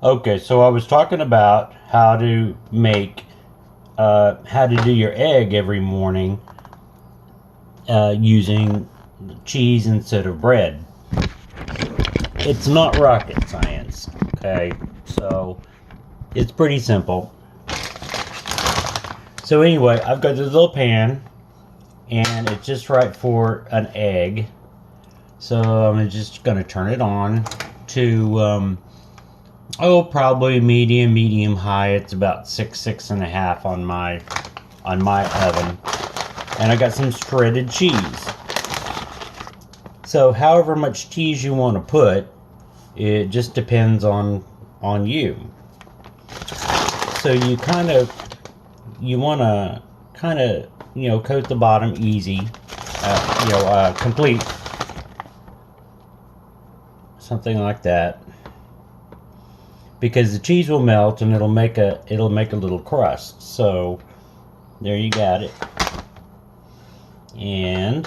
Okay, so I was talking about how to make, how to do your egg every morning using cheese instead of bread. It's not rocket science, okay? So it's pretty simple. So anyway, I've got this little pan, and it's just right for an egg. So I'm just going to turn it on to probably medium high. It's about six and a half on my oven, and I got some shredded cheese. So however much cheese you want to put, it just depends on you. So you want to coat the bottom easy, complete, something like that, because the cheese will melt and it'll make a little crust. So there you got it, and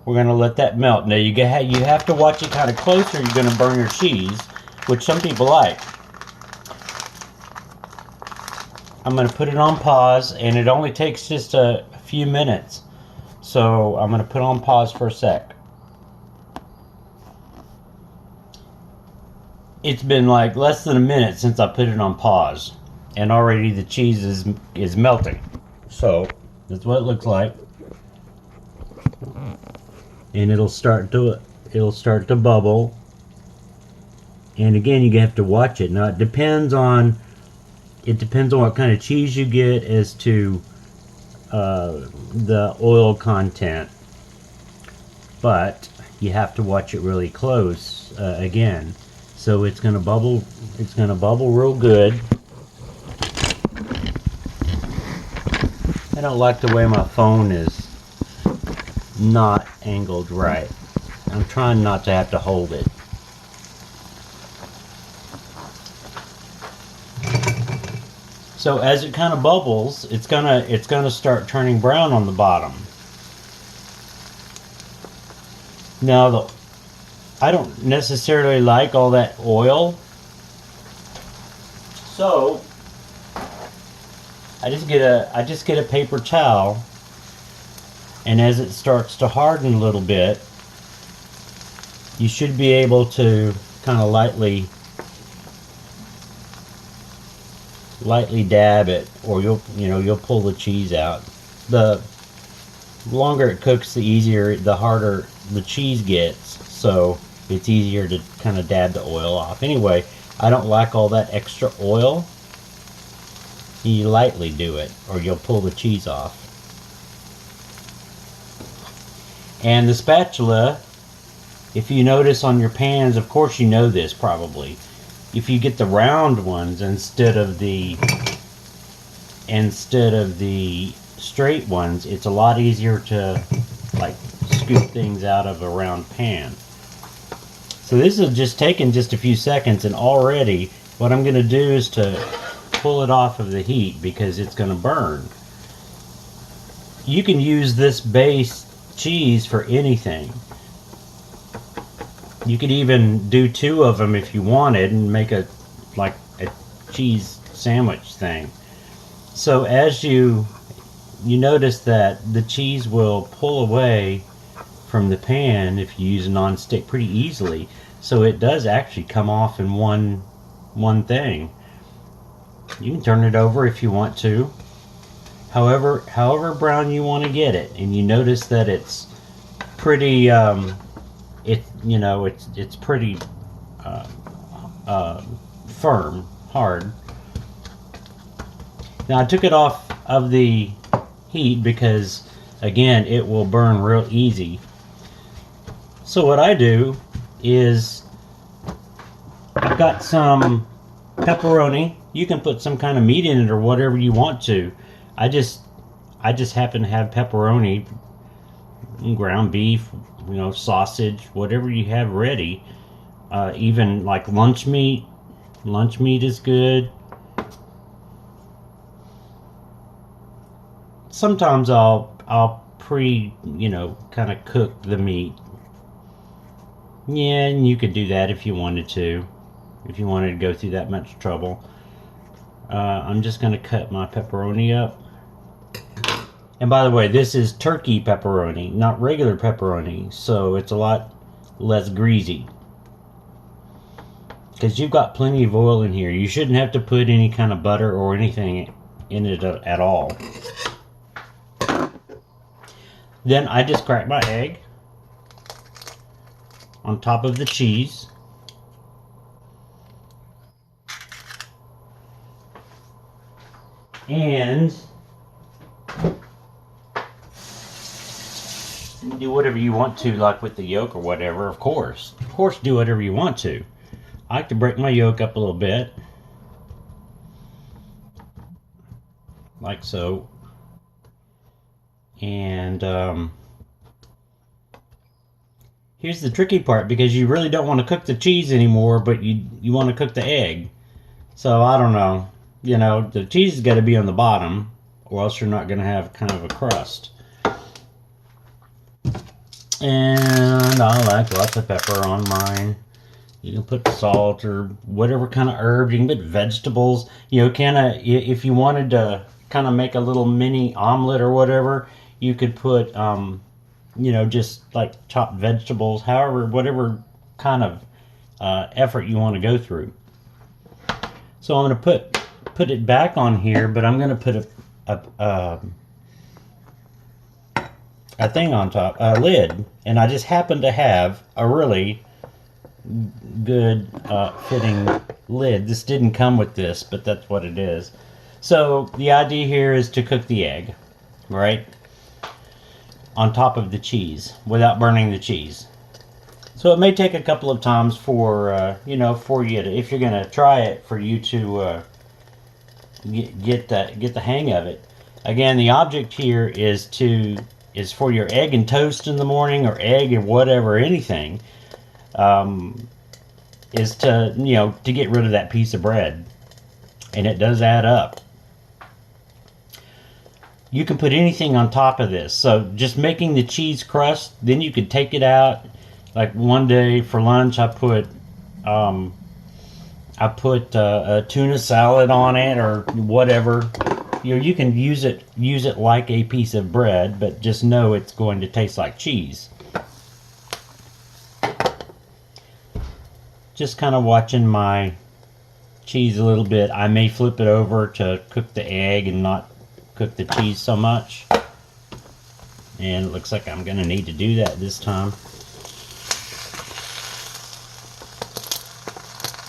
we're gonna let that melt. Now you have to watch it kind of close, or you're gonna burn your cheese, which some people like. I'm gonna put it on pause, and it only takes just a few minutes. So I'm gonna put on pause for a sec. It's been like less than a minute since I put it on pause, and already the cheese is melting. So that's what it looks like, and it'll start to bubble. And again, you have to watch it. Now it depends on what kind of cheese you get as to the oil content, but you have to watch it really close again. So it's gonna bubble real good. I don't like the way my phone is not angled right. I'm trying not to have to hold it. So as it kind of bubbles, it's gonna start turning brown on the bottom. Now I don't necessarily like all that oil, so I just get a paper towel, and as it starts to harden a little bit, you should be able to kind of lightly dab it, or you'll pull the cheese out. The longer it cooks, the harder the cheese gets, so it's easier to kind of dab the oil off. Anyway, I don't like all that extra oil. You lightly do it, or you'll pull the cheese off. And the spatula, if you notice on your pans, of course you know this probably, if you get the round ones instead of the straight ones, it's a lot easier to like scoop things out of a round pan. So this is just taking just a few seconds, and already what I'm going to do is to pull it off of the heat because it's going to burn. You can use this base cheese for anything. You could even do two of them if you wanted and make a cheese sandwich thing. So as you notice that the cheese will pull away from the pan if you use a non-stick pretty easily. So it does actually come off in one thing. You can turn it over if you want to. However brown you want to get it, and you notice that it's pretty it's pretty firm, hard. Now I took it off of the heat because again it will burn real easy. So what I do is I've got some pepperoni. You can put some kind of meat in it or whatever you want to. I just happen to have pepperoni, ground beef, sausage, whatever you have ready. Even like lunch meat. Lunch meat is good. Sometimes I'll kind of cook the meat. Yeah, and you could do that if you wanted to. if you wanted to go through that much trouble. I'm just going to cut my pepperoni up. And by the way, this is turkey pepperoni, not regular pepperoni, so it's a lot less greasy. Because you've got plenty of oil in here. You shouldn't have to put any kind of butter or anything in it at all. Then I just crack my egg on top of the cheese. And do whatever you want to, like with the yolk or whatever, of course. Of course, do whatever you want to. I like to break my yolk up a little bit. Like so. And here's the tricky part, because you really don't want to cook the cheese anymore, but you want to cook the egg. So I don't know. You know, the cheese has got to be on the bottom, or else you're not going to have kind of a crust. And I like lots of pepper on mine. You can put salt or whatever kind of herb. You can put vegetables. You know, kind of, if you wanted to kind of make a little mini omelet or whatever, you could put, you know, just like chopped vegetables, however, whatever kind of effort you want to go through. So I'm going to put it back on here, but I'm going to put a thing on top, a lid, and I just happen to have a really good fitting lid. This didn't come with this, but that's what it is. So the idea here is to cook the egg, right, on top of the cheese without burning the cheese. So it may take a couple of times for you know, for you to, if you're going to try it, for you to get the hang of it. Again, the object here is for your egg and toast in the morning, or egg and whatever, anything, is to, you know, to get rid of that piece of bread. And it does add up. You can put anything on top of this. So just making the cheese crust, then you could take it out. Like one day for lunch, I put a tuna salad on it, or whatever. You know, you can use it like a piece of bread, but just know it's going to taste like cheese. Just kind of watching my cheese a little bit. I may flip it over to cook the egg and not cook the cheese so much. And it looks like I'm going to need to do that this time.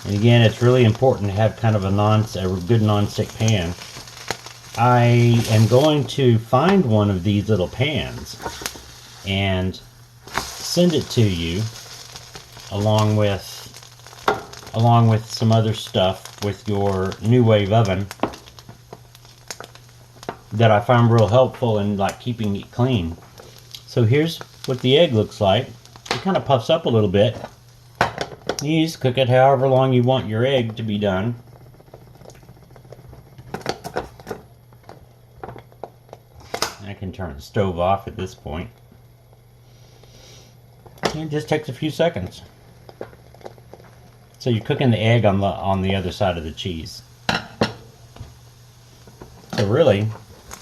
And again, it's really important to have kind of a good non-stick pan. I am going to find one of these little pans and send it to you along with some other stuff with your NuWave oven that I find real helpful in like keeping it clean. So here's what the egg looks like. It kind of puffs up a little bit. You just cook it however long you want your egg to be done. I can turn the stove off at this point. It just takes a few seconds. So you're cooking the egg on the other side of the cheese. So really,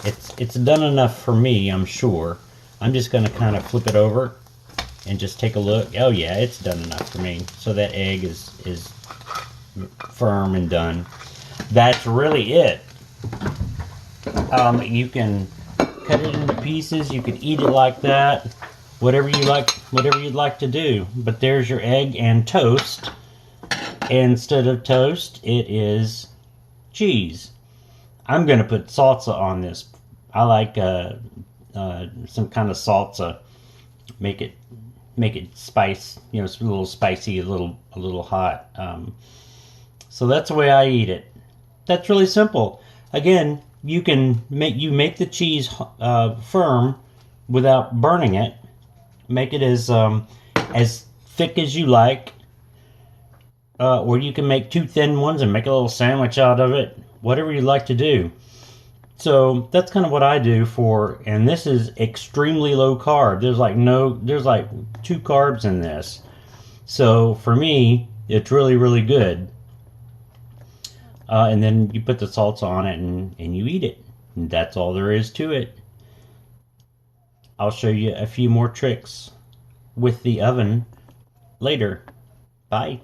it's done enough for me, I'm sure. I'm just going to kind of flip it over and just take a look. Oh yeah, it's done enough for me. So that egg is firm and done. That's really it. You can cut it into pieces. You can eat it like that. Whatever you'd like to do. But there's your egg and toast. Instead of toast, it is cheese. I'm going to put salsa on this. I like some kind of salsa. Make it spice. You know, it's a little spicy, a little hot. So that's the way I eat it. That's really simple. Again, you make the cheese firm without burning it. Make it as thick as you like. Or you can make two thin ones and make a little sandwich out of it. Whatever you like to do. So that's kind of what I do and this is extremely low carb. There's like 2 carbs in this. So for me, it's really, really good. And then you put the salsa on it and you eat it. And that's all there is to it. I'll show you a few more tricks with the oven later. Bye.